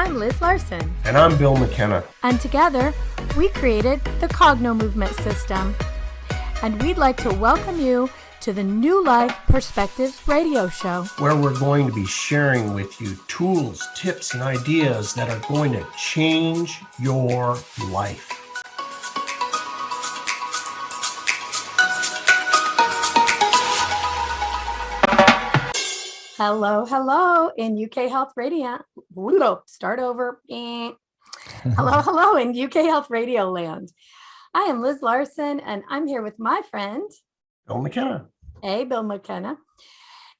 I'm Liz Larson. And I'm Bill McKenna. And together, we created the Cognomovement system. And we'd like to welcome you to the New Life Perspectives radio show, where we're going to be sharing with you tools, tips, and ideas that are going to change your life. Hello in UK Health Radio. Start over. Hello in UK Health Radio land. I am Liz Larson, and I'm here with my friend, Bill McKenna. Hey, Bill McKenna.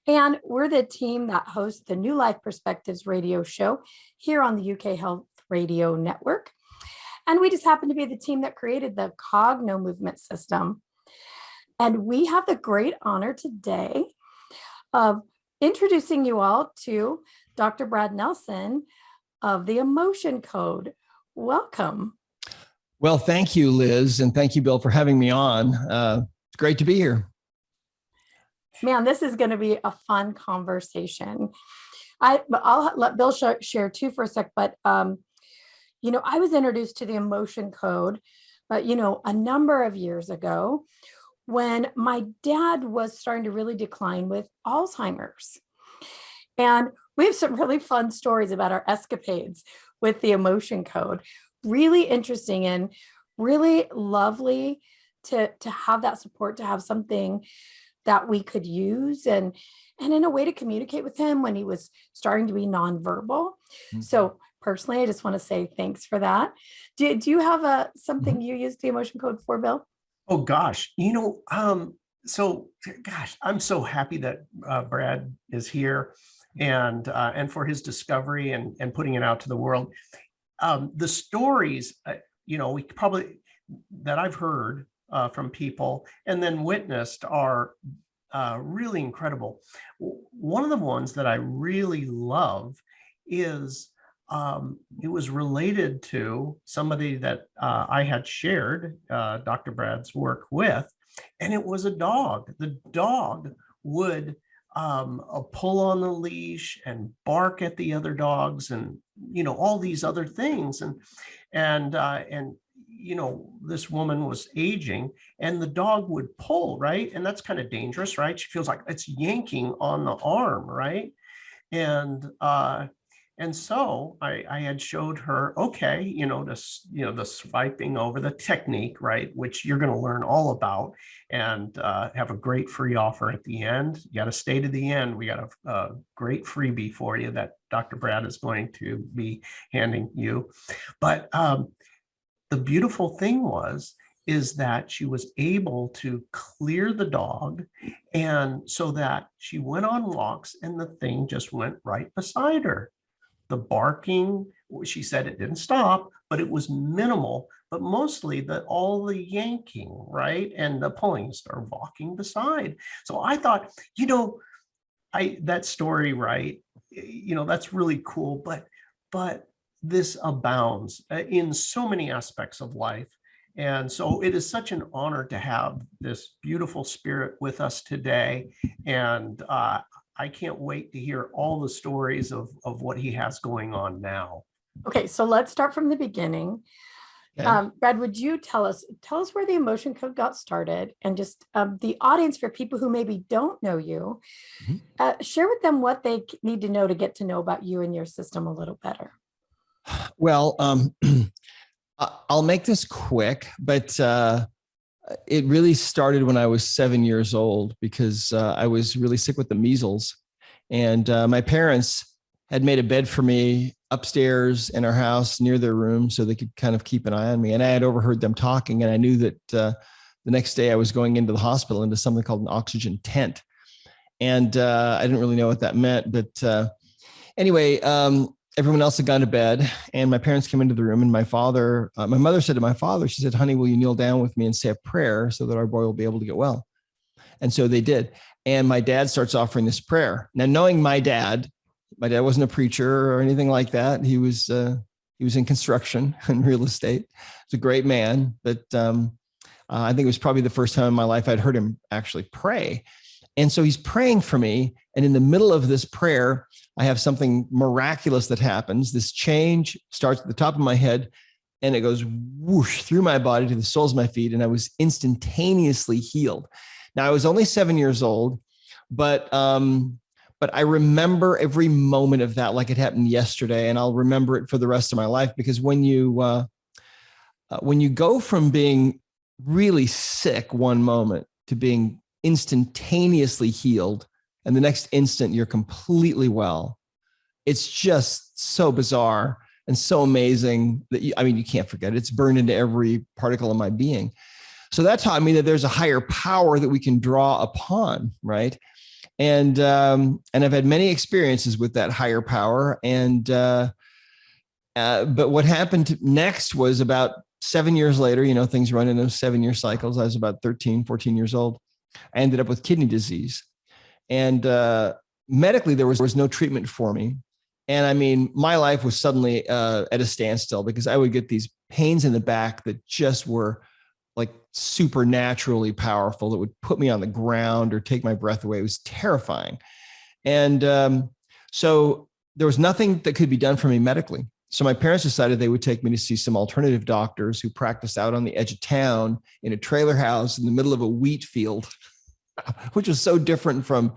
And we're the team that hosts the New Life Perspectives radio show here on the UK Health Radio Network. And we just happen to be the team that created the Cognomovement system. And we have the great honor today of introducing you all to Dr. Brad Nelson of the Emotion Code. Welcome. Well, thank you, Liz, and thank you, Bill, for having me on. It's great to be here. Man, this is going to be a fun conversation. I'll let Bill share too for a sec, but I was introduced to the Emotion Code, a number of years ago, when my dad was starting to really decline with Alzheimer's. And we have some really fun stories about our escapades with the Emotion Code. Really interesting and really lovely to have that support, to have something that we could use and in a way to communicate with him when he was starting to be nonverbal. Mm-hmm. So personally, I just want to say thanks for that. Do you have something you use the Emotion Code for, Bill? Oh gosh, I'm so happy that Brad is here and for his discovery and putting it out to the world. The stories, we probably that I've heard from people and then witnessed are really incredible. One of the ones that I really love is it was related to somebody that I had shared Dr. Brad's work with, and it was a dog. The dog would pull on the leash and bark at the other dogs, and all these other things, and this woman was aging, and the dog would pull, right, and that's kind of dangerous, right? She feels like it's yanking on the arm, right, and so I had showed her, okay, the swiping over, the technique, right, which you're going to learn all about and have a great free offer at the end. You got to stay to the end. We got a great freebie for you that Dr. Brad is going to be handing you. But the beautiful thing is that she was able to clear the dog, and so that she went on walks and the thing just went right beside her. The barking, she said it didn't stop, but it was minimal, but mostly all the yanking, right? And the pulling started walking beside. So I thought, that story, right? That's really cool, but this abounds in so many aspects of life. And so it is such an honor to have this beautiful spirit with us today. And I can't wait to hear all the stories of what he has going on now. Okay, so let's start from the beginning. Yeah. Brad, would you tell us where the Emotion Code got started, and just the audience, for people who maybe don't know you, share with them what they need to know to get to know about you and your system a little better. Well, I'll make this quick, but it really started when I was 7 years old, because I was really sick with the measles, and my parents had made a bed for me upstairs in our house near their room so they could kind of keep an eye on me. And I had overheard them talking, and I knew that the next day I was going into the hospital into something called an oxygen tent. And I didn't really know what that meant, but anyway, everyone else had gone to bed, and my parents came into the room, and my mother said to my father, she said, "Honey, will you kneel down with me and say a prayer so that our boy will be able to get well?" And so they did. And my dad starts offering this prayer. Now, knowing my dad wasn't a preacher or anything like that. He was in construction and real estate. He's a great man, but I think it was probably the first time in my life I'd heard him actually pray. And so he's praying for me. And in the middle of this prayer, I have something miraculous that happens. This change starts at the top of my head and it goes whoosh through my body to the soles of my feet. And I was instantaneously healed. Now I was only 7 years old, but I remember every moment of that like it happened yesterday, and I'll remember it for the rest of my life, because when you go from being really sick one moment to being instantaneously healed, and the next instant you're completely well, it's just so bizarre and so amazing that you can't forget it. It's burned into every particle of my being. So that taught me that there's a higher power that we can draw upon, right? And I've had many experiences with that higher power. But what happened next was about 7 years later, things run in those 7-year cycles. I was about 13, 14 years old. I ended up with kidney disease. And medically, there was no treatment for me. And my life was suddenly at a standstill, because I would get these pains in the back that just were like supernaturally powerful, that would put me on the ground or take my breath away. It was terrifying. And so there was nothing that could be done for me medically. So my parents decided they would take me to see some alternative doctors who practiced out on the edge of town in a trailer house in the middle of a wheat field, which was so different from,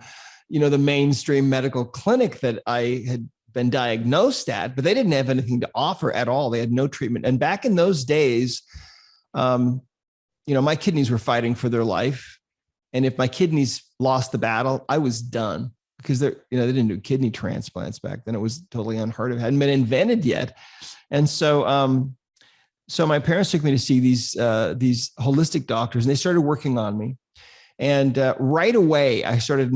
the mainstream medical clinic that I had been diagnosed at, but they didn't have anything to offer at all. They had no treatment. And back in those days, my kidneys were fighting for their life. And if my kidneys lost the battle, I was done, because they didn't do kidney transplants back then. It was totally unheard of. It hadn't been invented yet. And so, so my parents took me to see these holistic doctors, and they started working on me. And right away, I started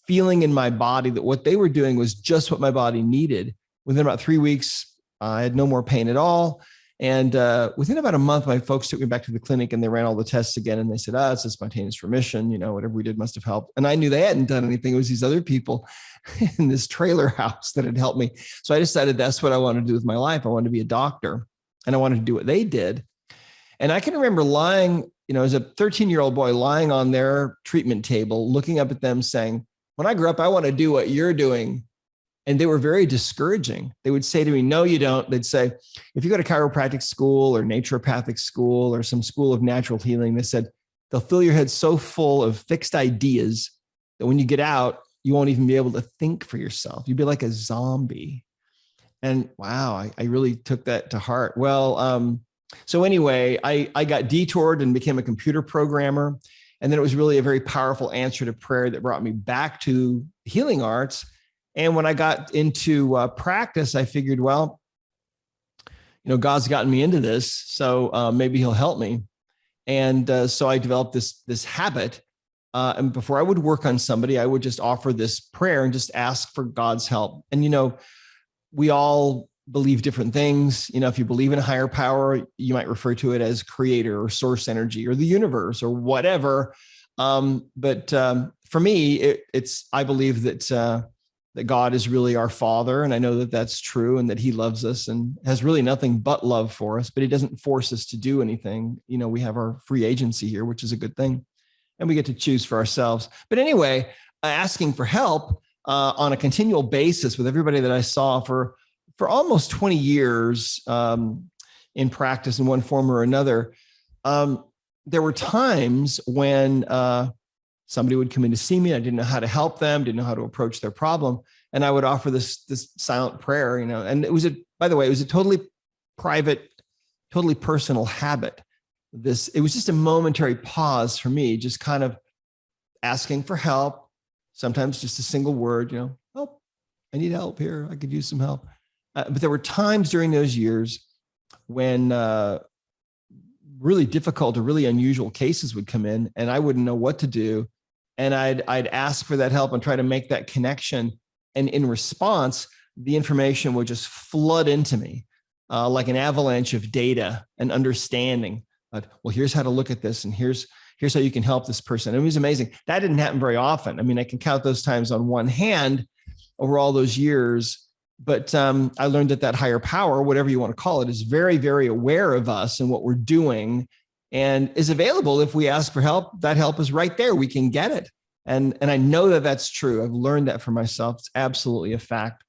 feeling in my body that what they were doing was just what my body needed. Within about 3 weeks, I had no more pain at all. And within about a month, my folks took me back to the clinic, and they ran all the tests again. And they said, it's a spontaneous remission. Whatever we did must have helped. And I knew they hadn't done anything. It was these other people in this trailer house that had helped me. So I decided that's what I wanted to do with my life. I wanted to be a doctor, and I wanted to do what they did. And I can remember lying, as a 13-year-old boy, lying on their treatment table, looking up at them saying, when I grow up, I want to do what you're doing. And they were very discouraging. They would say to me, no, you don't. They'd say, if you go to chiropractic school or naturopathic school or some school of natural healing, they said, they'll fill your head so full of fixed ideas that when you get out, you won't even be able to think for yourself. You'd be like a zombie. And wow, I really took that to heart. Well, so anyway, I got detoured and became a computer programmer. And then it was really a very powerful answer to prayer that brought me back to healing arts. And when I got into practice, I figured, well, God's gotten me into this, so maybe he'll help me. And so I developed this habit. And before I would work on somebody, I would just offer this prayer and just ask for God's help. And, we all believe different things. If you believe in a higher power, you might refer to it as creator or source energy or the universe or whatever. But for me, I believe that God is really our Father. And I know that that's true, and that he loves us and has really nothing but love for us, but he doesn't force us to do anything. We have our free agency here, which is a good thing. And we get to choose for ourselves. But anyway, asking for help on a continual basis with everybody that I saw for almost 20 years in practice in one form or another. There were times when somebody would come in to see me. I didn't know how to help them, didn't know how to approach their problem. And I would offer this silent prayer, and it was by the way, it was a totally private, totally personal habit. It was just a momentary pause for me, just kind of asking for help. Sometimes just a single word, help, I need help here. I could use some help. But there were times during those years when really difficult or really unusual cases would come in, and I wouldn't know what to do. And I'd ask for that help and try to make that connection. And in response, the information would just flood into me like an avalanche of data and understanding. Well, here's how to look at this, and here's how you can help this person. It was amazing. That didn't happen very often. I can count those times on one hand over all those years. But I learned that higher power, whatever you want to call it, is very, very aware of us and what we're doing, and is available if we ask for help. That help is right there. We can get it. And I know that that's true. I've learned that for myself. It's absolutely a fact.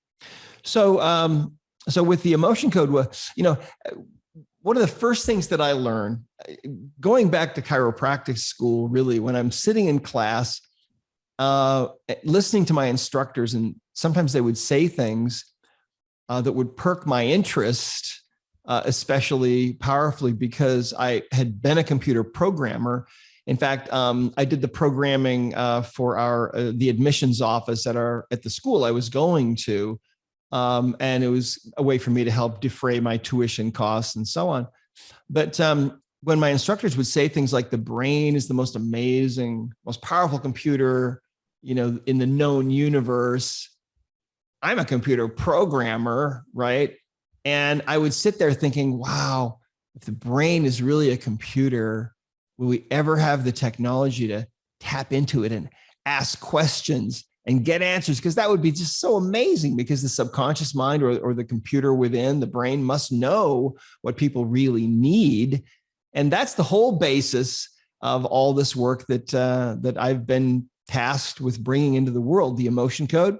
So, so with the emotion code, one of the first things that I learned, going back to chiropractic school, really, when I'm sitting in class, listening to my instructors, and sometimes they would say things that would perk my interest, especially powerfully because I had been a computer programmer. In fact, I did the programming for the admissions office at the school I was going to, and it was a way for me to help defray my tuition costs and so on. But when my instructors would say things like the brain is the most amazing, most powerful computer, in the known universe, I'm a computer programmer, right? And I would sit there thinking, wow, if the brain is really a computer, will we ever have the technology to tap into it and ask questions and get answers? Because that would be just so amazing, because the subconscious mind or the computer within the brain must know what people really need. And that's the whole basis of all this work that I've been tasked with bringing into the world, the emotion code.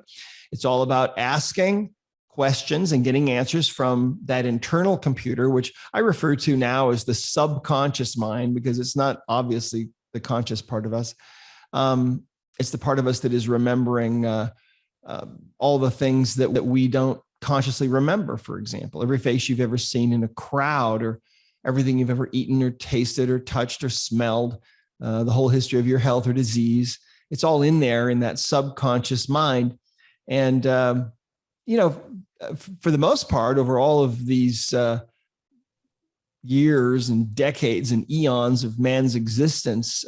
It's all about asking questions and getting answers from that internal computer, which I refer to now as the subconscious mind, because it's not obviously the conscious part of us. It's the part of us that is remembering all the things that we don't consciously remember. For example, every face you've ever seen in a crowd, or everything you've ever eaten or tasted or touched or smelled, the whole history of your health or disease. It's all in there in that subconscious mind. And, for the most part, over all of these years and decades and eons of man's existence,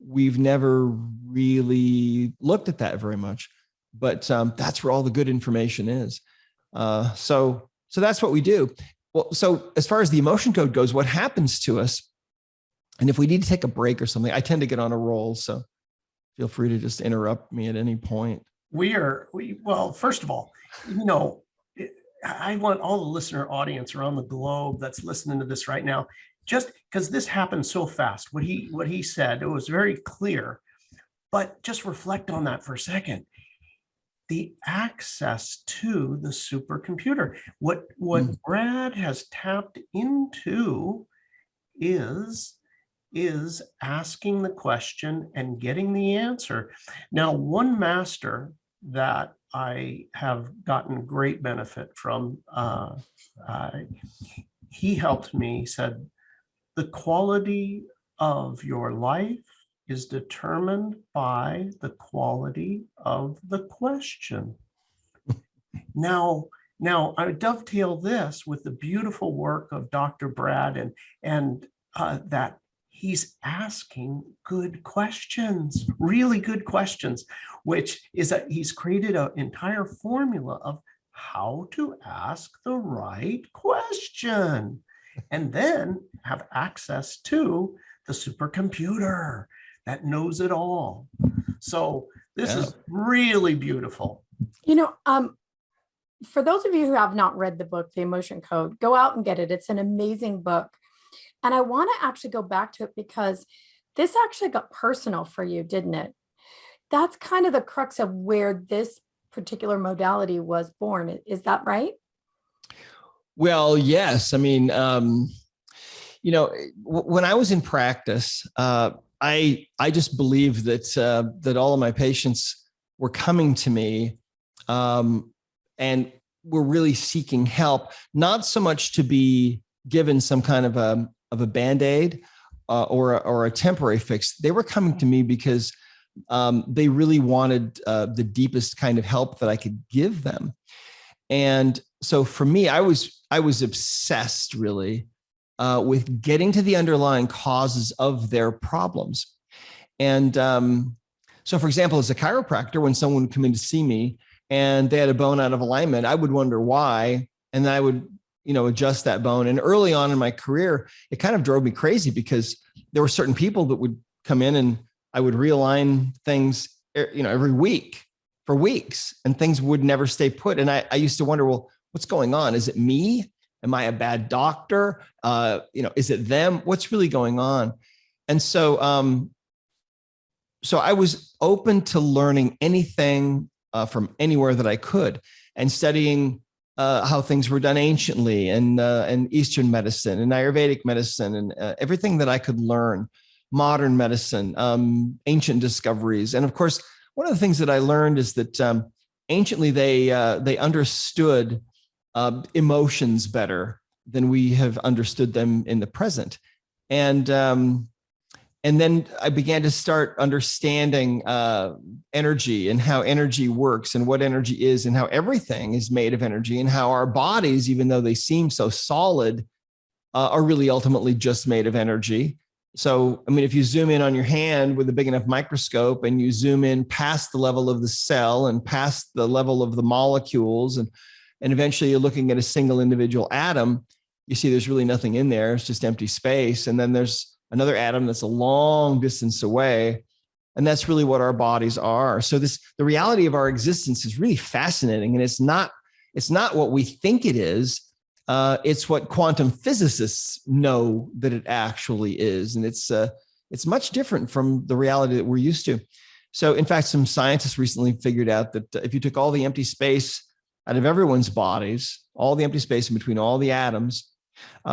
we've never really looked at that very much. But that's where all the good information is. So that's what we do. Well, so as far as the emotion code goes, what happens to us, and if we need to take a break or something, I tend to get on a roll. So feel free to just interrupt me at any point. Well, first of all, I want all the listener audience around the globe that's listening to this right now, just because this happened so fast, what he said, it was very clear, but just reflect on that for a second. The access to the supercomputer, what Brad has tapped into is asking the question and getting the answer. Now, one master that I have gotten great benefit from, he helped me, said, the quality of your life is determined by the quality of the question. Now I dovetail this with the beautiful work of Dr. Brad and that he's asking good questions, really good questions, which is that he's created an entire formula of how to ask the right question and then have access to the supercomputer that knows it all. So this is really beautiful. For those of you who have not read the book, The Emotion Code, go out and get it. It's an amazing book. And I want to actually go back to it because this actually got personal for you, didn't it? That's kind of the crux of where this particular modality was born. Is that right? Well, yes. I mean, when I was in practice, I just believed that all of my patients were coming to me and were really seeking help, not so much to be given some kind of a Band-Aid or a temporary fix. They were coming to me because they really wanted the deepest kind of help that I could give them. And so for me, I was obsessed really with getting to the underlying causes of their problems. And so for example, as a chiropractor, when someone would come in to see me and they had a bone out of alignment, I would wonder why. And then I would, adjust that bone. And early on in my career, it kind of drove me crazy because there were certain people that would come in and I would realign things, every week for weeks, and things would never stay put. And I used to wonder, well, what's going on? Is it me? Am I a bad doctor? Is it them? What's really going on? And so so I was open to learning anything from anywhere that I could, and studying how things were done anciently, and Eastern medicine and Ayurvedic medicine, and everything that I could learn, modern medicine, ancient discoveries. And of course, one of the things that I learned is that anciently they understood emotions better than we have understood them in the present. And then I began to start understanding energy, and how energy works, and what energy is, and how everything is made of energy, and how our bodies, even though they seem so solid, are really ultimately just made of energy. So, I mean, if you zoom in on your hand with a big enough microscope, and you zoom in past the level of the cell and past the level of the molecules, and eventually you're looking at a single individual atom, you see there's really nothing in there. It's just empty space. And then there's another atom that's a long distance away. And that's really what our bodies are. So the reality of our existence is really fascinating. And it's not what we think it is. It's what quantum physicists know that it actually is. And it's much different from the reality that we're used to. So in fact, some scientists recently figured out that if you took all the empty space out of everyone's bodies, all the empty space in between all the atoms,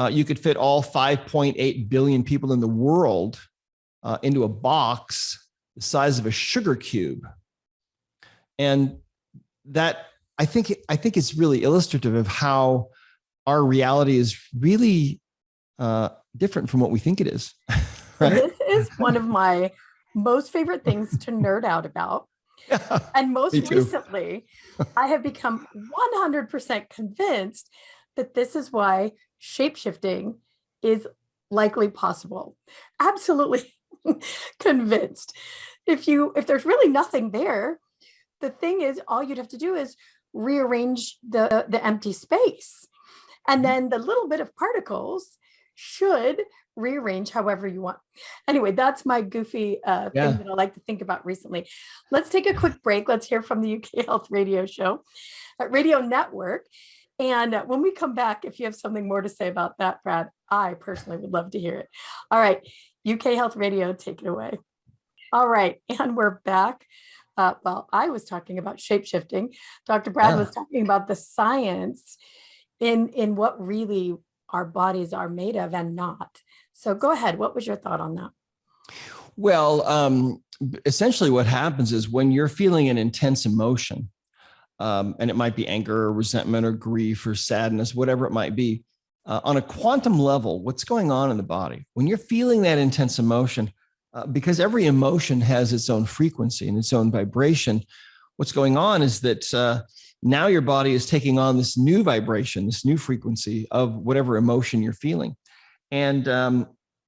you could fit all 5.8 billion people in the world into a box the size of a sugar cube. And that, I think it's really illustrative of how our reality is really different from what we think it is. Right? This is one of my most favorite things to nerd out about. Yeah, and most me too. recently, I have become 100% convinced that this is why shapeshifting is likely possible. Absolutely convinced. If there's really nothing there, the thing is, all you'd have to do is rearrange the empty space. And then the little bit of particles should rearrange however you want. Anyway, that's my goofy thing that I like to think about recently. Let's take a quick break. Let's hear from the UK Health Radio Show at Radio Network. And when we come back, if you have something more to say about that, Brad, I personally would love to hear it. All right, UK Health Radio, take it away. All right, and we're back. Well, I was talking about shapeshifting. Dr. Brad was talking about the science in what really our bodies are made of and not. So go ahead. What was your thought on that? Well, essentially what happens is when you're feeling an intense emotion, and it might be anger or resentment or grief or sadness, whatever it might be, on a quantum level, what's going on in the body? When you're feeling that intense emotion, because every emotion has its own frequency and its own vibration, what's going on is that now your body is taking on this new vibration, this new frequency of whatever emotion you're feeling. And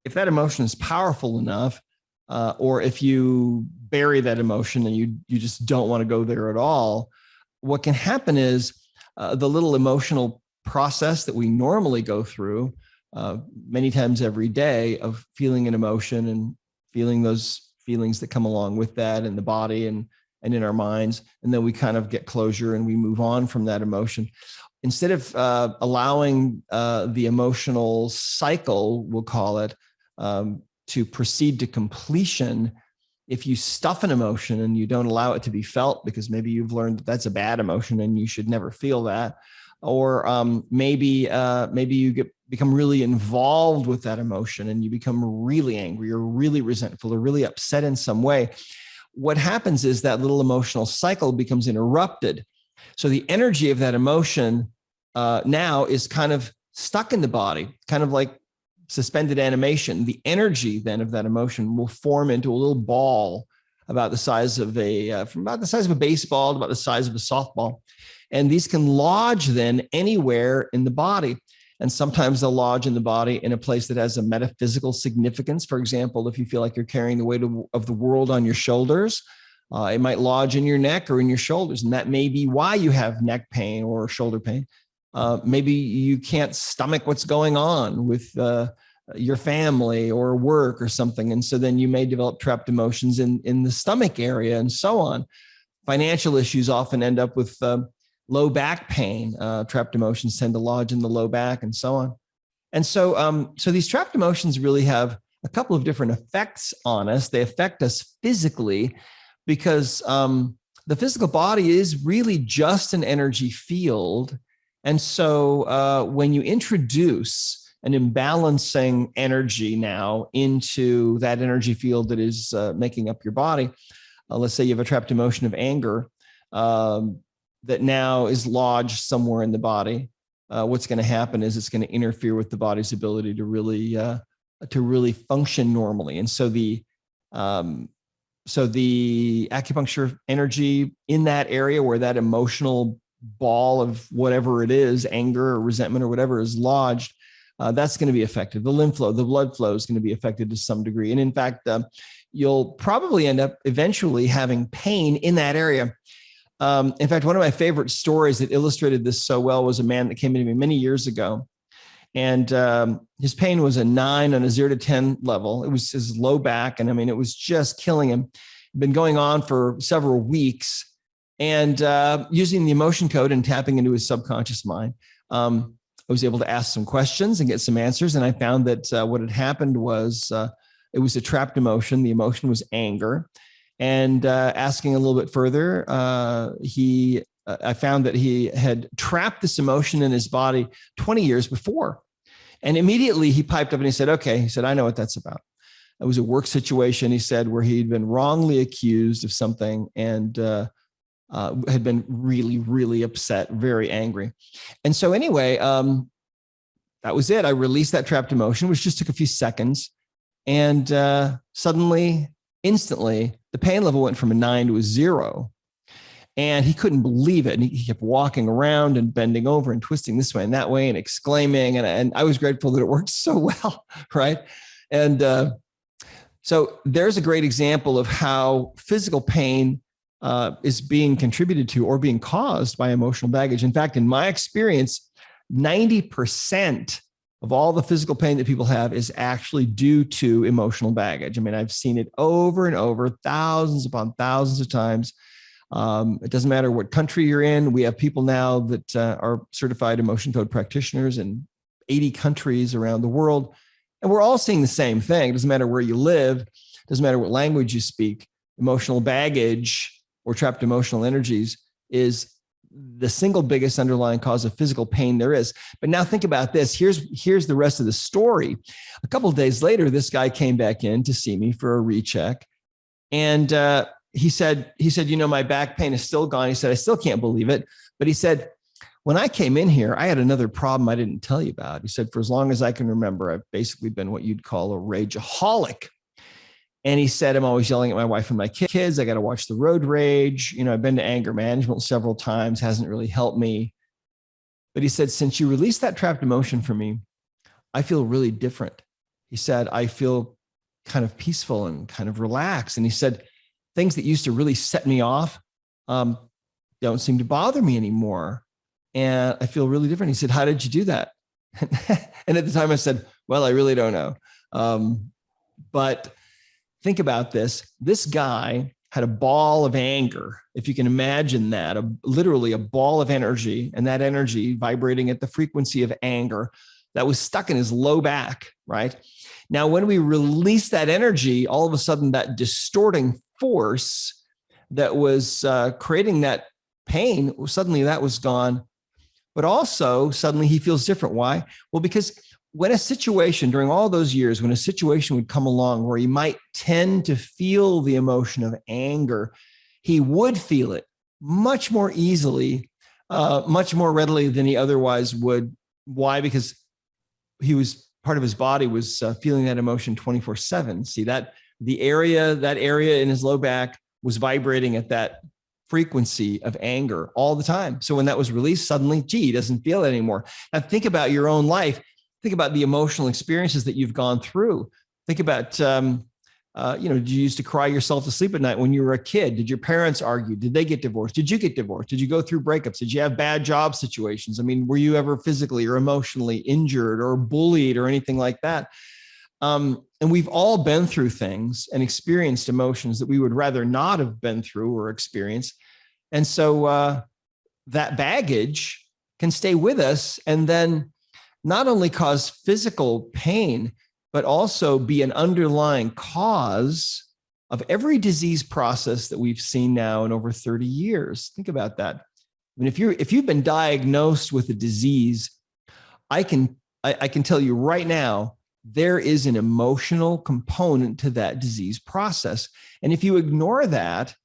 if that emotion is powerful enough, or if you bury that emotion and you just don't want to go there at all, what can happen is the little emotional process that we normally go through many times every day of feeling an emotion and feeling those feelings that come along with that in the body and in our minds. And then we kind of get closure and we move on from that emotion. Instead of allowing the emotional cycle, we'll call it, to proceed to completion, if you stuff an emotion and you don't allow it to be felt because maybe you've learned that that's a bad emotion and you should never feel that, or maybe you become really involved with that emotion and you become really angry or really resentful or really upset in some way, what happens is that little emotional cycle becomes interrupted. So the energy of that emotion now is kind of stuck in the body, kind of like suspended animation. The energy then of that emotion will form into a little ball about the size of from about the size of a baseball to about the size of a softball. And these can lodge then anywhere in the body. And sometimes they'll lodge in the body in a place that has a metaphysical significance. For example, if you feel like you're carrying the weight of the world on your shoulders, it might lodge in your neck or in your shoulders. And that may be why you have neck pain or shoulder pain. Maybe you can't stomach what's going on with your family or work or something. And so then you may develop trapped emotions in the stomach area and so on. Financial issues often end up with low back pain. Trapped emotions tend to lodge in the low back and so on. And so these trapped emotions really have a couple of different effects on us. They affect us physically because the physical body is really just an energy field. And so when you introduce an imbalancing energy now into that energy field that is making up your body, let's say you have a trapped emotion of anger that now is lodged somewhere in the body. What's going to happen is it's going to interfere with the body's ability to really function normally. And so the acupuncture energy in that area where that emotional ball of whatever it is, anger or resentment or whatever is lodged, that's going to be affected. The lymph flow, the blood flow is going to be affected to some degree. And in fact, you'll probably end up eventually having pain in that area. In fact, one of my favorite stories that illustrated this so well was a man that came into me many years ago. And his pain was a 9 on a 0 to 10 level. It was his low back. And I mean, it was just killing him. It'd been going on for several weeks. And using the emotion code and tapping into his subconscious mind, I was able to ask some questions and get some answers. And I found that what had happened was it was a trapped emotion. The emotion was anger. And asking a little bit further, I found that he had trapped this emotion in his body 20 years before. And immediately he piped up and he said, okay, he said, I know what that's about. It was a work situation, he said, where he'd been wrongly accused of something and had been really, really upset, very angry. And so anyway, that was it. I released that trapped emotion, which just took a few seconds. And suddenly, instantly, the pain level went from a 9 to a 0. And he couldn't believe it. And he kept walking around and bending over and twisting this way and that way and exclaiming. And I was grateful that it worked so well, right? And so there's a great example of how physical pain is being contributed to or being caused by emotional baggage. In fact, in my experience, 90% of all the physical pain that people have is actually due to emotional baggage. I mean, I've seen it over and over, thousands upon thousands of times. It doesn't matter what country you're in. We have people now that are certified emotion code practitioners in 80 countries around the world. And we're all seeing the same thing. It doesn't matter where you live. It doesn't matter what language you speak. Emotional baggage or trapped emotional energies is the single biggest underlying cause of physical pain there is. But now think about this. Here's the rest of the story. A couple of days later, this guy came back in to see me for a recheck. And he said, my back pain is still gone. He said, I still can't believe it. But he said, when I came in here, I had another problem I didn't tell you about. He said, for as long as I can remember, I've basically been what you'd call a rageaholic. And he said, I'm always yelling at my wife and my kids. I got to watch the road rage. I've been to anger management several times, hasn't really helped me. But he said, since you released that trapped emotion for me, I feel really different. He said, I feel kind of peaceful and kind of relaxed. And he said, things that used to really set me off don't seem to bother me anymore. And I feel really different. He said, how did you do that? And at the time I said, well, I really don't know. But think about this. This guy had a ball of anger. If you can imagine that, literally a ball of energy, and that energy vibrating at the frequency of anger that was stuck in his low back, right? Now, when we release that energy, all of a sudden that distorting force that was creating that pain, suddenly that was gone. But also suddenly he feels different. Why? Well, because when a situation during all those years, when a situation would come along where he might tend to feel the emotion of anger, he would feel it much more easily, much more readily than he otherwise would. Why? Because part of his body was feeling that emotion 24/7. See that that area in his low back was vibrating at that frequency of anger all the time. So when that was released, suddenly, he doesn't feel it anymore. Now think about your own life. Think about the emotional experiences that you've gone through. Think about, did you used to cry yourself to sleep at night when you were a kid? Did your parents argue? Did they get divorced? Did you get divorced? Did you go through breakups? Did you have bad job situations? I mean, were you ever physically or emotionally injured or bullied or anything like that? And we've all been through things and experienced emotions that we would rather not have been through or experienced. And so that baggage can stay with us and then not only cause physical pain, but also be an underlying cause of every disease process that we've seen now in over 30 years. Think about that. I mean, if you've been diagnosed with a disease, I can tell you right now, there is an emotional component to that disease process. And if you ignore that,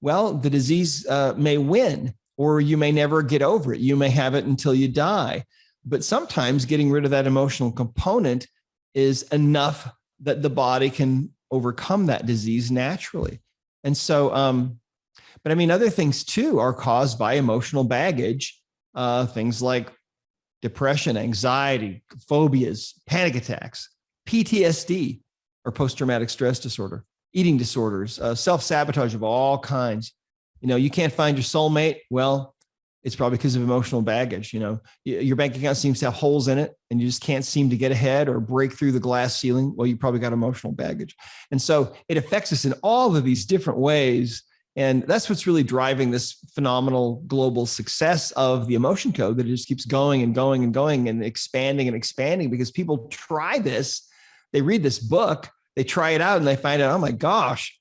well, the disease may win, or you may never get over it. You may have it until you die. But sometimes getting rid of that emotional component is enough that the body can overcome that disease naturally. And so, but I mean, other things too are caused by emotional baggage, things like depression, anxiety, phobias, panic attacks, PTSD, or post-traumatic stress disorder, eating disorders, self-sabotage of all kinds. You know, you can't find your soulmate. Well, it's probably because of emotional baggage. You know, your bank account seems to have holes in it and you just can't seem to get ahead or break through the glass ceiling. Well, you probably got emotional baggage. And so it affects us in all of these different ways. And that's what's really driving this phenomenal global success of the emotion code, that it just keeps going and going and going and expanding because people try this. They read this book, they try it out and they find out, oh my gosh,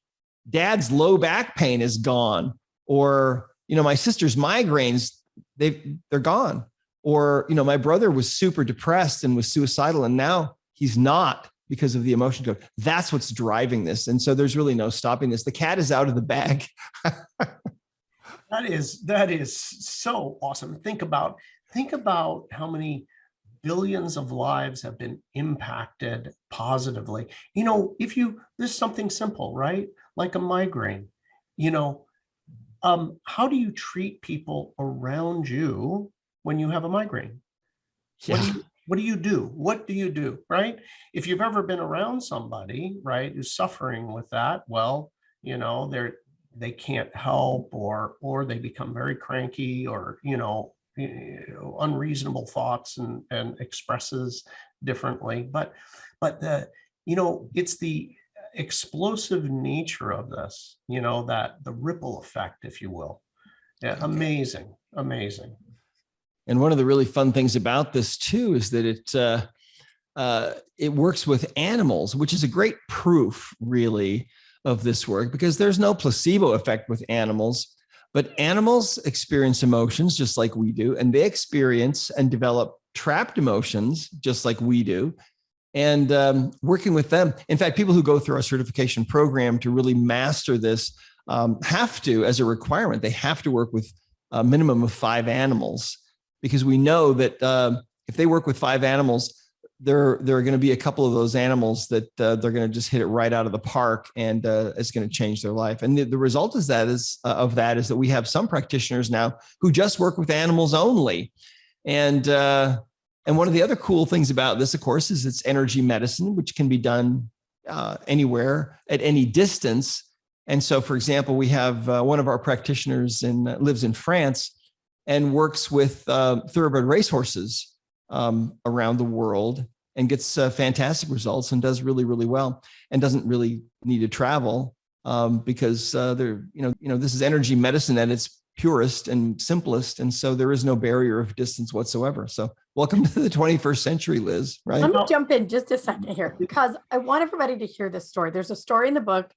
dad's low back pain is gone. Or, you know, my sister's migraines, they're gone. Or, you know, my brother was super depressed and was suicidal and now he's not, because of the emotion code. That's what's driving this. And so there's really no stopping this. The cat is out of the bag. That is so awesome. Think about how many billions of lives have been impacted positively. You know, there's something simple, right? Like a migraine, you know, how do you treat people around you when you have a migraine? Yeah. What do you do? What do you do, right? If you've ever been around somebody, right, who's suffering with that, well, you know, they can't help, or they become very cranky, or, you know, unreasonable thoughts and expresses differently. But you know, it's the explosive nature of this, you know, that the ripple effect, if you will. Yeah, amazing. And one of the really fun things about this too is that it works with animals, which is a great proof really of this work, because there's no placebo effect with animals, but animals experience emotions just like we do, and they experience and develop trapped emotions just like we do. And working with them, in fact, people who go through our certification program to really master this have to, as a requirement, they have to work with a minimum of 5 animals. Because we know that if they work with 5 animals, there are going to be a couple of those animals that they're going to just hit it right out of the park, and it's going to change their life. And the result is that we have some practitioners now who just work with animals only. And one of the other cool things about this, of course, is it's energy medicine, which can be done anywhere at any distance. And so, for example, we have one of our practitioners lives in France and works with thoroughbred racehorses around the world, and gets fantastic results and does really, really well, and doesn't really need to travel because this is energy medicine at its purest and simplest, and so there is no barrier of distance whatsoever. So, welcome to the 21st century, Liz. Right? Let me jump in just a second here, because I want everybody to hear this story. There's a story in the book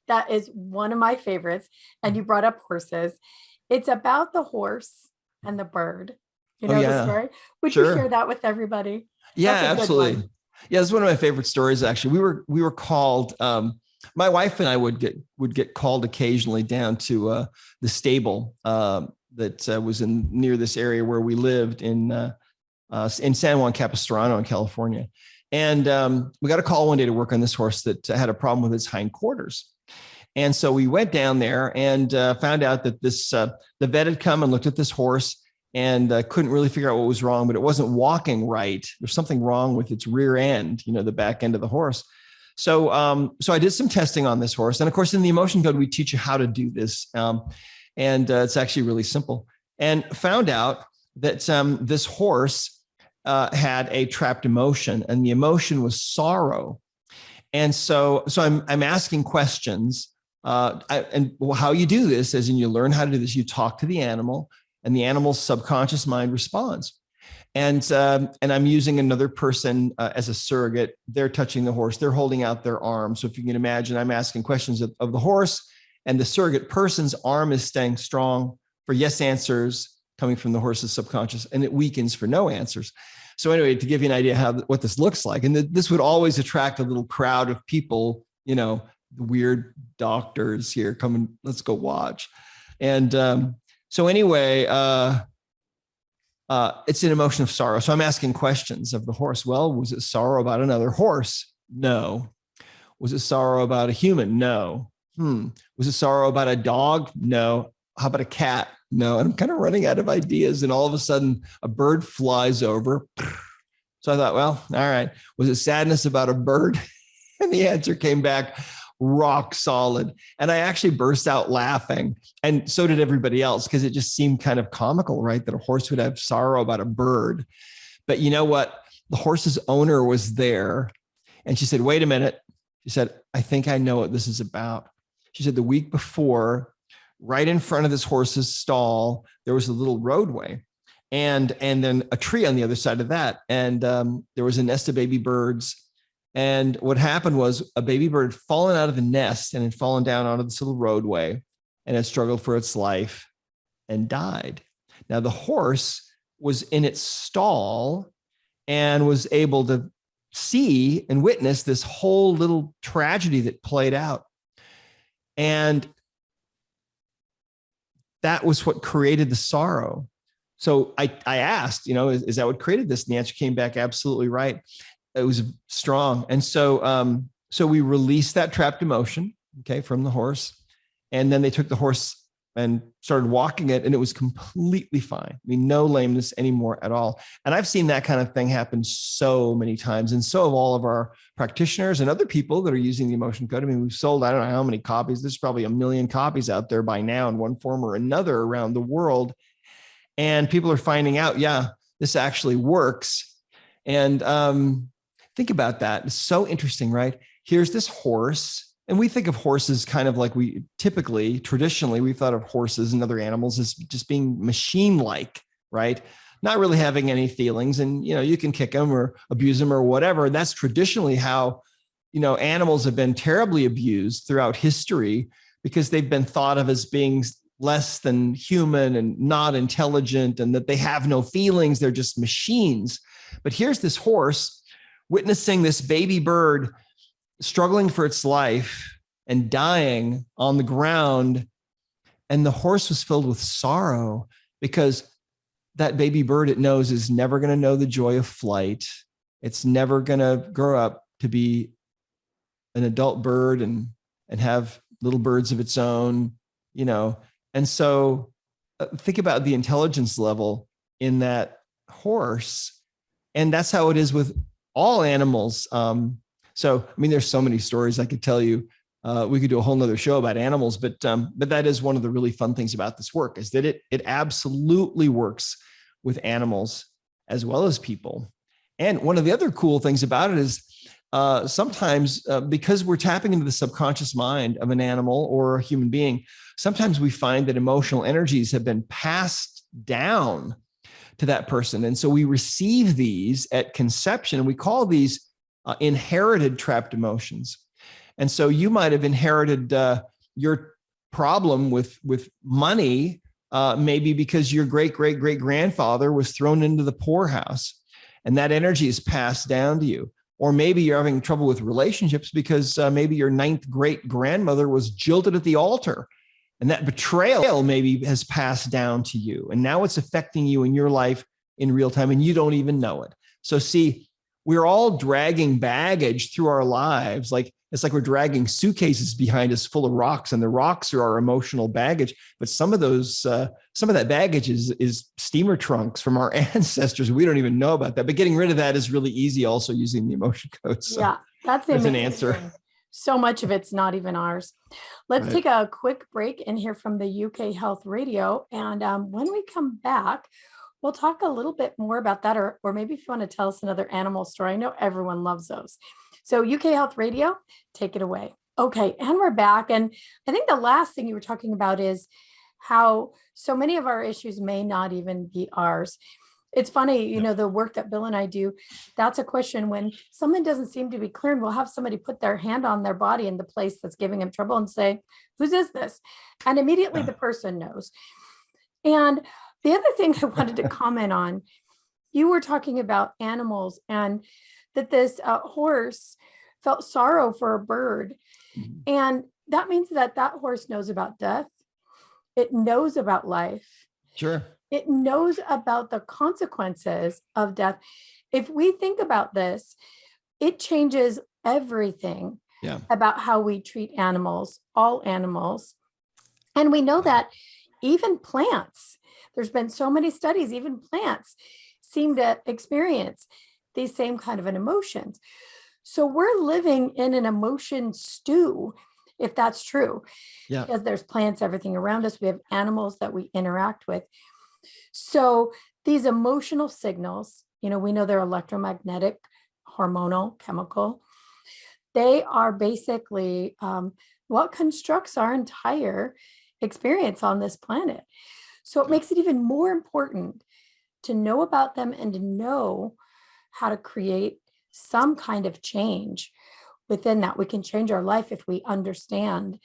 that is one of my favorites, and you brought up horses. It's about the horse and the bird. You know the story? Would you share that with everybody? Yeah, absolutely. Yeah, it's one of my favorite stories, actually. We were called, my wife and I would get called occasionally down to the stable that was near this area where we lived in San Juan Capistrano in California. And we got a call one day to work on this horse that had a problem with its hindquarters. And so we went down there and found out that the vet had come and looked at this horse and couldn't really figure out what was wrong, but it wasn't walking right. There's something wrong with its rear end, the back end of the horse. So I did some testing on this horse. And of course, in the emotion code, we teach you how to do this. And it's actually really simple. And found out that this horse had a trapped emotion, and the emotion was sorrow. And so I'm asking questions. How you do this, as in you learn how to do this, you talk to the animal, and the animal's subconscious mind responds. And I'm using another person as a surrogate. They're touching the horse. They're holding out their arm. So if you can imagine, I'm asking questions of the horse, and the surrogate person's arm is staying strong for yes answers coming from the horse's subconscious, and it weakens for no answers. So anyway, to give you an idea what this looks like, and this would always attract a little crowd of people, the weird doctors here, come and let's go watch. And so anyway, it's an emotion of sorrow. So I'm asking questions of the horse. Well, was it sorrow about another horse? No. Was it sorrow about a human? No. Was it sorrow about a dog? No. How about a cat? No. And I'm kind of running out of ideas. And all of a sudden, a bird flies over. So I thought, well, all right. Was it sadness about a bird? And the answer came back rock solid. And I actually burst out laughing. And so did everybody else, because it just seemed kind of comical, right? That a horse would have sorrow about a bird. But you know what? The horse's owner was there. And she said, wait a minute. She said, I think I know what this is about. She said, the week before, right in front of this horse's stall, there was a little roadway. And then a tree on the other side of that. And there was a nest of baby birds. And what happened was a baby bird had fallen out of the nest and had fallen down onto this little roadway and had struggled for its life and died. Now, the horse was in its stall and was able to see and witness this whole little tragedy that played out. And that was what created the sorrow. So I asked, is that what created this? And the answer came back absolutely right. It was strong. And so we released that trapped emotion, from the horse. And then they took the horse and started walking it, and it was completely fine. I mean, no lameness anymore at all. And I've seen that kind of thing happen so many times. And so have all of our practitioners and other people that are using the emotion code. I mean, we've sold, I don't know how many copies. There's probably 1 million copies out there by now in one form or another around the world. And people are finding out, yeah, this actually works. And think about that. It's so interesting, right? Here's this horse. And we think of horses kind of like traditionally, we've thought of horses and other animals as just being machine-like, right? Not really having any feelings. And, you can kick them or abuse them or whatever. And that's traditionally how, animals have been terribly abused throughout history, because they've been thought of as being less than human and not intelligent, and that they have no feelings. They're just machines. But here's this horse witnessing this baby bird struggling for its life and dying on the ground. And the horse was filled with sorrow, because that baby bird, it knows, is never going to know the joy of flight. It's never going to grow up to be an adult bird and have little birds of its own, And so think about the intelligence level in that horse. And that's how it is with all animals. So, I mean, there's so many stories I could tell you. We could do a whole nother show about animals, but that is one of the really fun things about this work, is that it absolutely works with animals as well as people. And one of the other cool things about it is sometimes because we're tapping into the subconscious mind of an animal or a human being, sometimes we find that emotional energies have been passed down to that person. And so we receive these at conception, and we call these inherited trapped emotions. And so you might have inherited your problem with money, maybe because your great-great-great-grandfather was thrown into the poorhouse, and that energy is passed down to you. Or maybe you're having trouble with relationships because maybe your 9th great-grandmother was jilted at the altar, and that betrayal maybe has passed down to you. And now it's affecting you in your life in real time, and you don't even know it. So see, we're all dragging baggage through our lives. It's like we're dragging suitcases behind us full of rocks, and the rocks are our emotional baggage. But some of that baggage is steamer trunks from our ancestors. We don't even know about that. But getting rid of that is really easy, also using the emotion code. So yeah, that's an answer. So much of it's not even ours. Let's take a quick break and hear from the UK Health Radio. And when we come back, we'll talk a little bit more about that, or maybe if you want to tell us another animal story. I know everyone loves those. So UK Health Radio, take it away. Okay, and we're back. And I think the last thing you were talking about is how so many of our issues may not even be ours. It's funny, the work that Bill and I do, that's a question when something doesn't seem to be clear, and we'll have somebody put their hand on their body in the place that's giving them trouble and say, whose is this? And immediately the person knows. And the other thing I wanted to comment on, you were talking about animals and that this horse felt sorrow for a bird. And that means that horse knows about death. It knows about life. Sure. It knows about the consequences of death. If we think about this, it changes everything about how we treat animals, all animals. And we know that even plants, there's been so many studies, even plants seem to experience these same kind of an emotions. So we're living in an emotion stew, if that's true, because there's plants, everything around us. We have animals that we interact with. So these emotional signals, we know they're electromagnetic, hormonal, chemical. They are basically what constructs our entire experience on this planet. So it makes it even more important to know about them and to know how to create some kind of change within that. We can change our life if we understand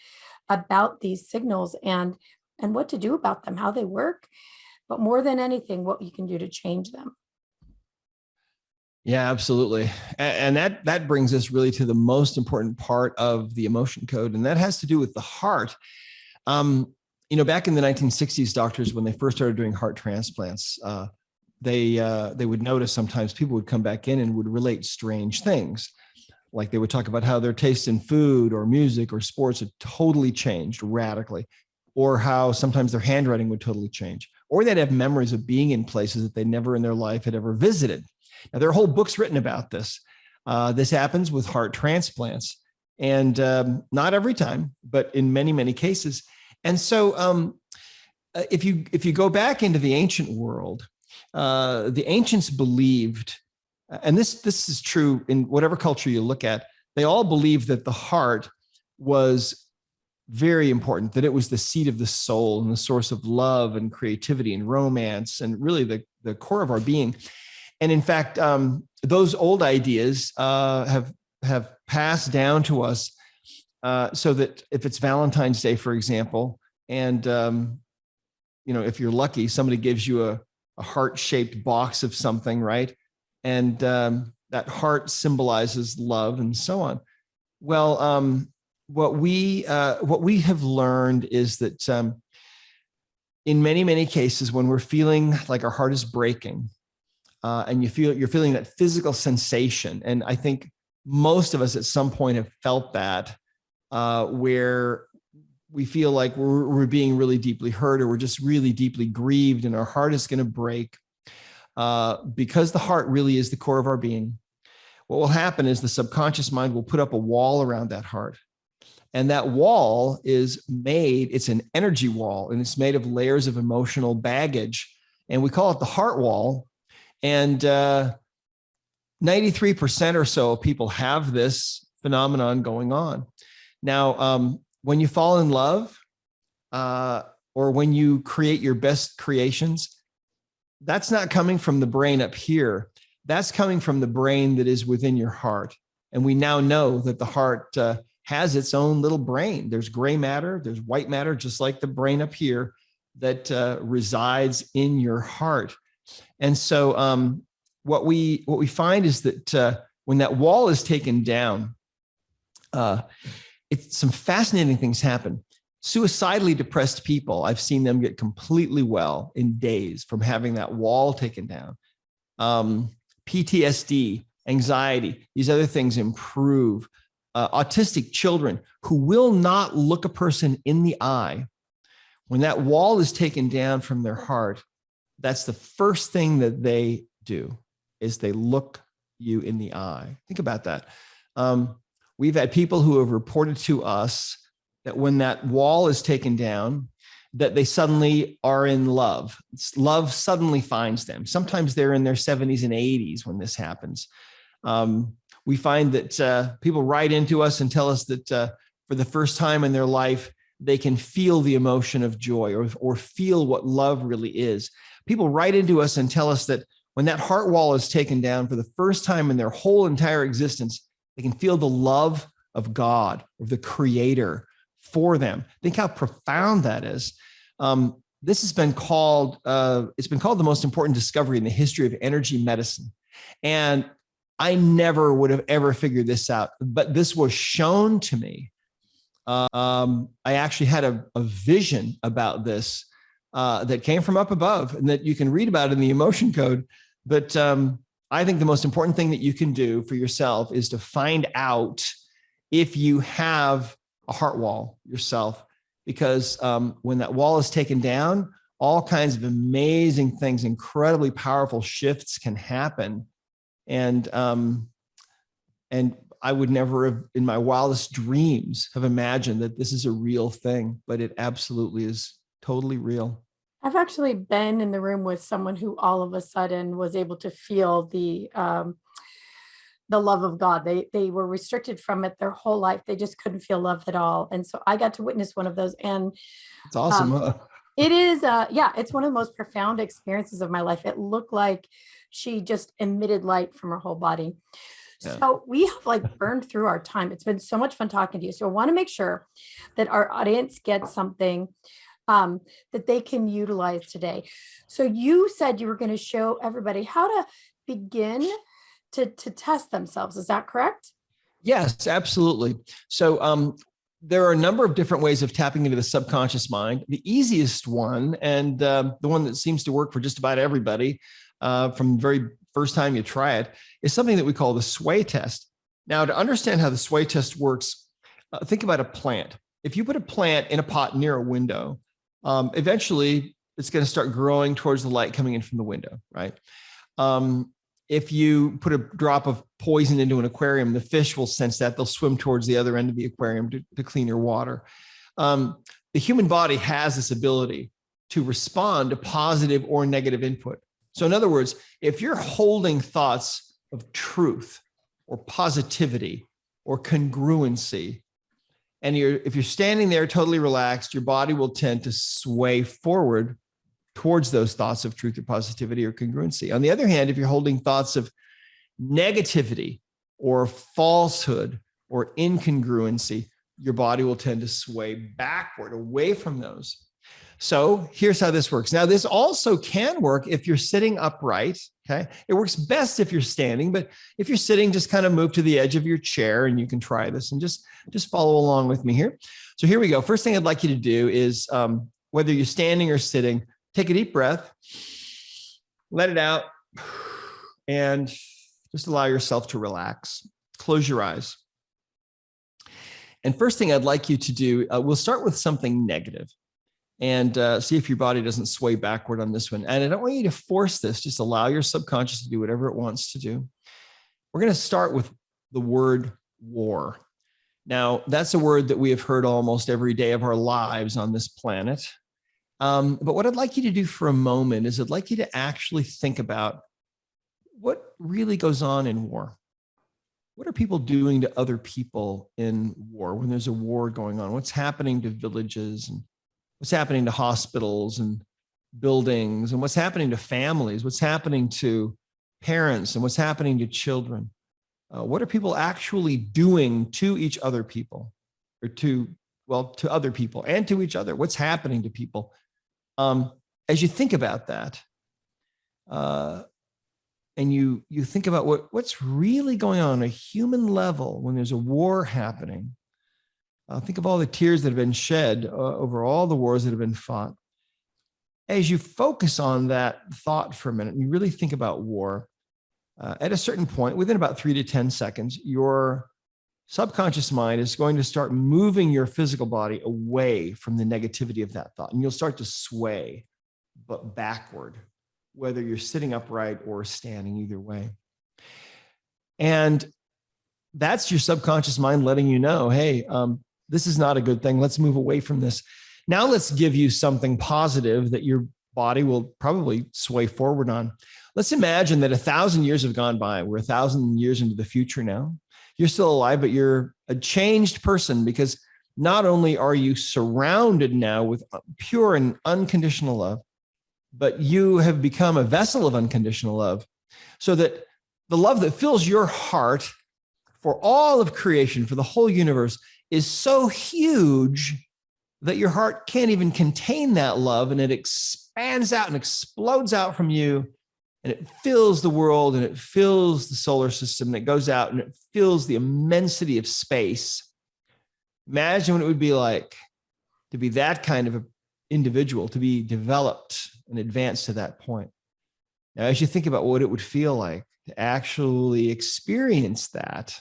about these signals and what to do about them, how they work, but more than anything, what you can do to change them. Yeah, absolutely. And that brings us really to the most important part of the emotion code, and that has to do with the heart. Back in the 1960s, doctors, when they first started doing heart transplants, they would notice sometimes people would come back in and would relate strange things. Like they would talk about how their taste in food or music or sports had totally changed radically, or how sometimes their handwriting would totally change, or they'd have memories of being in places that they never in their life had ever visited. Now, there are whole books written about this. This happens with heart transplants, and not every time, but in many, many cases. And so if you go back into the ancient world, the ancients believed, and this is true in whatever culture you look at, they all believed that the heart was very important, that it was the seat of the soul and the source of love and creativity and romance and really the core of our being. And in fact, those old ideas have passed down to us so that if it's Valentine's Day, for example, and if you're lucky, somebody gives you a heart-shaped box of something, right? And that heart symbolizes love and so on. Well, what we have learned is that in many, many cases, when we're feeling like our heart is breaking, and you're feeling that physical sensation, and I think most of us at some point have felt that, where we feel like we're being really deeply hurt, or we're just really deeply grieved, and our heart is going to break. Because the heart really is the core of our being, what will happen is the subconscious mind will put up a wall around that heart. And that wall it's an energy wall, and it's made of layers of emotional baggage. And we call it the heart wall. And 93% or so of people have this phenomenon going on. Now, when you fall in love, or when you create your best creations, that's not coming from the brain up here. That's coming from the brain that is within your heart. And we now know that the heart has its own little brain. There's gray matter, there's white matter, just like the brain up here that resides in your heart. And so what we find is that when that wall is taken down, some fascinating things happen. Suicidally depressed people, I've seen them get completely well in days from having that wall taken down. PTSD, anxiety, these other things improve. Autistic children who will not look a person in the eye, when that wall is taken down from their heart, that's the first thing that they do, is they look you in the eye. Think about that. We've had people who have reported to us that when that wall is taken down, that they suddenly are in love. Love suddenly finds them. Sometimes they're in their 70s and 80s when this happens. We find that people write into us and tell us that for the first time in their life, they can feel the emotion of joy or feel what love really is. People write into us and tell us that when that heart wall is taken down for the first time in their whole entire existence, they can feel the love of God, of the Creator for them. Think how profound that is. This has been called, it's been called the most important discovery in the history of energy medicine. And I never would have ever figured this out, but this was shown to me. I actually had a vision about this that came from up above, and that you can read about in the emotion code. But I think the most important thing that you can do for yourself is to find out if you have a heart wall yourself, because when that wall is taken down, all kinds of amazing things, incredibly powerful shifts can happen. And I would never have, in my wildest dreams, have imagined that this is a real thing, but it absolutely is totally real. I've actually been in the room with someone who all of a sudden was able to feel the love of God. They were restricted from it their whole life. They just couldn't feel love at all. And so I got to witness one of those. And it's awesome. Huh? It is, yeah, it's one of the most profound experiences of my life. It looked like she just emitted light from her whole body. Yeah. So we have like burned through our time. It's been so much fun talking to you. So I want to make sure that our audience gets something that they can utilize today. So you said you were going to show everybody how to begin to test themselves. Is that correct? Yes, absolutely. So there are a number of different ways of tapping into the subconscious mind. The easiest one, and the one that seems to work for just about everybody from the very first time you try it, is something that we call the sway test. Now, to understand how the sway test works, think about a plant. If you put a plant in a pot near a window, eventually it's going to start growing towards the light coming in from the window, right? If you put a drop of poison into an aquarium, the fish will sense that. They'll swim towards the other end of the aquarium to cleaner water. The human body has this ability to respond to positive or negative input. So in other words, if you're holding thoughts of truth or positivity or congruency, and if you're standing there totally relaxed, your body will tend to sway forward towards those thoughts of truth or positivity or congruency. On the other hand, if you're holding thoughts of negativity or falsehood or incongruency, your body will tend to sway backward away from those. So here's how this works. Now, this also can work if you're sitting upright, okay? It works best if you're standing, but if you're sitting, just kind of move to the edge of your chair and you can try this and just follow along with me here. So here we go. First thing I'd like you to do is, whether you're standing or sitting, take a deep breath, let it out, and just allow yourself to relax. Close your eyes. And first thing I'd like you to do, we'll start with something negative and see if your body doesn't sway backward on this one. And I don't want you to force this, just allow your subconscious to do whatever it wants to do. We're going to start with the word war. Now, that's a word that we have heard almost every day of our lives on this planet. But what I'd like you to do for a moment is I'd like you to actually think about what really goes on in war. What are people doing to other people in war when there's a war going on? What's happening to villages, and what's happening to hospitals and buildings, and what's happening to families? What's happening to parents, and what's happening to children? What are people actually doing to each other people, or to other people and to each other? What's happening to people? As you think about that, and you think about what's really going on a human level when there's a war happening, think of all the tears that have been shed over all the wars that have been fought. As you focus on that thought for a minute, and you really think about war, at a certain point, within about 3 to 10 seconds, your subconscious mind is going to start moving your physical body away from the negativity of that thought. And you'll start to sway, but backward, whether you're sitting upright or standing, either way. And that's your subconscious mind letting you know, hey, this is not a good thing. Let's move away from this. Now let's give you something positive that your body will probably sway forward on. Let's imagine that 1,000 years have gone by. We're 1,000 years into the future now. You're still alive, but you're a changed person because not only are you surrounded now with pure and unconditional love, but you have become a vessel of unconditional love, so that the love that fills your heart for all of creation, for the whole universe, is so huge that your heart can't even contain that love, and it expands out and explodes out from you, and it fills the world, and it fills the solar system, and it goes out and it fills the immensity of space. Imagine what it would be like to be that kind of an individual, to be developed and advanced to that point. Now, as you think about what it would feel like to actually experience that,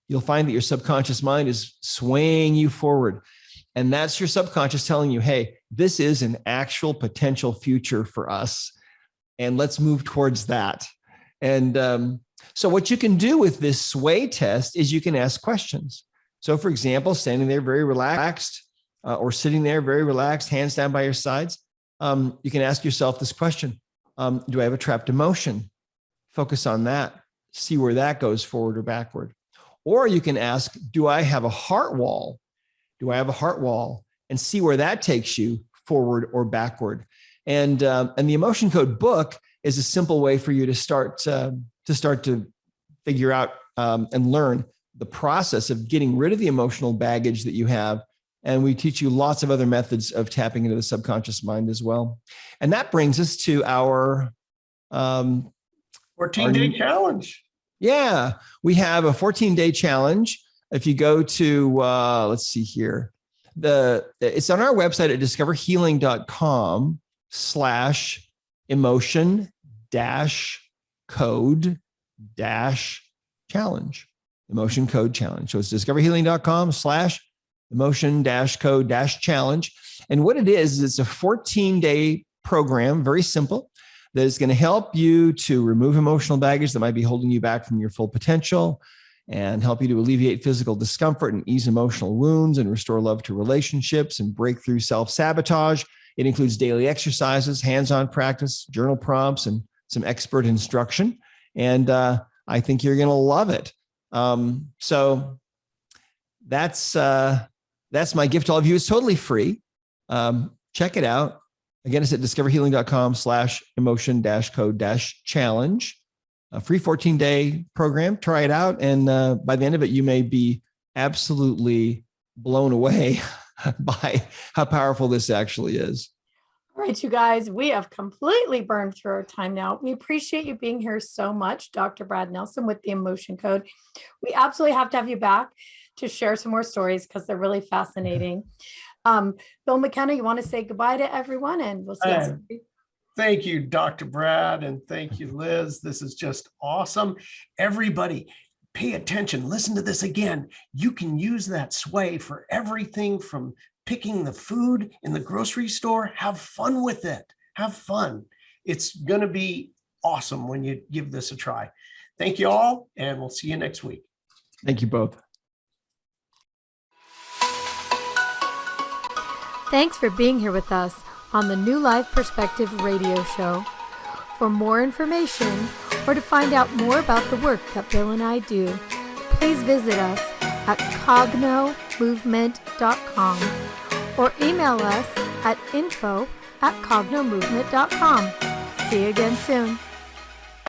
you'll find that your subconscious mind is swaying you forward. And that's your subconscious telling you, hey, this is an actual potential future for us, and let's move towards that. And so what you can do with this sway test is you can ask questions. So for example, standing there very relaxed or sitting there very relaxed, hands down by your sides, you can ask yourself this question. Do I have a trapped emotion? Focus on that. See where that goes, forward or backward. Or you can ask, do I have a heart wall? Do I have a heart wall? And see where that takes you, forward or backward. And the emotion code book is a simple way for you to start to figure out and learn the process of getting rid of the emotional baggage that you have. And we teach you lots of other methods of tapping into the subconscious mind as well. And that brings us to our 14-day challenge. Yeah, we have a 14-day challenge. If you go to, let's see here, it's on our website at discoverhealing.com/emotion-code-challenge. Emotion code challenge. So it's discoverhealing.com/emotion-code-challenge. And what it is it's a 14-day program, very simple, that is going to help you to remove emotional baggage that might be holding you back from your full potential, and help you to alleviate physical discomfort and ease emotional wounds and restore love to relationships and break through self-sabotage. It includes daily exercises, hands-on practice, journal prompts, and some expert instruction. And I think you're going to love it. So that's my gift to all of you. It's totally free. Check it out. Again, it's at discoverhealing.com/emotion-code-challenge. A free 14-day program. Try it out. And by the end of it, you may be absolutely blown away by how powerful this actually is. All right, you guys, we have completely burned through our time now. We appreciate you being here so much, Dr. Brad Nelson with the Emotion Code. We absolutely have to have you back to share some more stories because they're really fascinating. Bill McKenna, you want to say goodbye to everyone, and we'll see you. Thank you, Dr. Brad, and thank you, Liz. This is just awesome. Everybody, pay attention. Listen to this again. You can use that sway for everything from picking the food in the grocery store. Have fun with it. Have fun. It's going to be awesome when you give this a try. Thank you all, and we'll see you next week. Thank you both. Thanks for being here with us on the New Life Perspective radio show. For more information or to find out more about the work that Bill and I do, please visit us at cognomovement.com or email us at info@cognomovement.com. See you again soon.